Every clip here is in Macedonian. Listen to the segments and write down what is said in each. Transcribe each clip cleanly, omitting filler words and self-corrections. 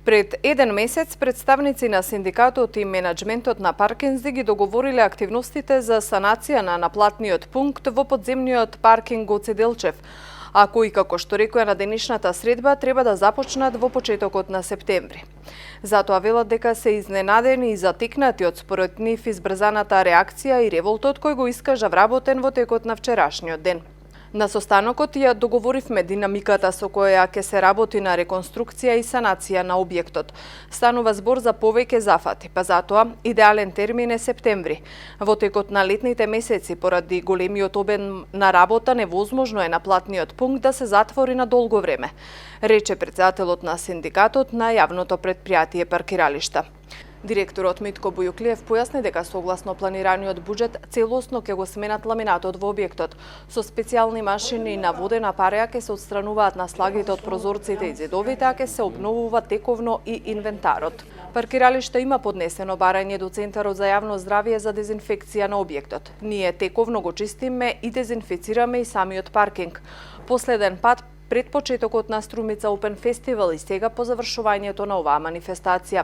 Пред еден месец представници на синдикатот и менаџментот на Паркинзи ги договориле активностите за санација на наплатниот пункт во подземниот паркинг Гоце Делчев, а кои, како што рекоа на денешната средба, треба да започнат во почетокот на септември. Затоа велат дека се изненадени и затекнати од според нив избрзаната реакција и револтот кој го искажа вработен во текот на вчерашниот ден. На состанокот ја договоривме динамиката со која ќе се работи на реконструкција и санација на објектот. Станува збор за повеќе зафати, па затоа идеален термин е септември. Во текот на летните месеци, поради големиот обем на работа, невозможно е наплатниот пункт да се затвори на долго време, рече претседателот на синдикатот на јавното претпријатие Паркиралишта. Директорот Митко Бујуклиев појасни дека согласно планираниот буџет целосно ќе го сменат ламинатот во објектот. Со специјални машини на водена пареја ќе се отстрануваат наслагите од прозорците и зидовите, а ќе се обновува тековно и инвентарот. Паркиралиште има поднесено барање до Центарот за јавно здравје за дезинфекција на објектот. Ние тековно го чистиме и дезинфицираме и самиот паркинг. Последен пат пред почетокот на Струмица Open Festival и сега по завршувањето на оваа манифестација.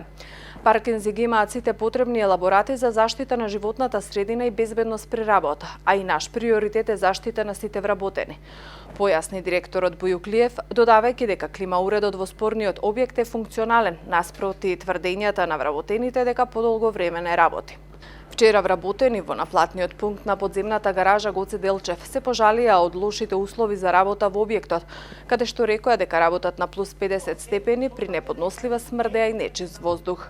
Паркинзи ги имаат сите потребни елаборати за заштита на животната средина и безбедност при работа, а и наш приоритет е заштита на сите вработени. Појасни директорот Бујуклиев, додавајќи дека климауредот во спорниот објект е функционален, наспроти тврдењата на вработените дека подолго време не работи. Вчера вработени во наплатниот пункт на подземната гаража Гоце Делчев се пожалија од лошите услови за работа во објектот, каде што рекоа дека работат на плюс 50 степени при неподнослива смрдеа и нечист воздух.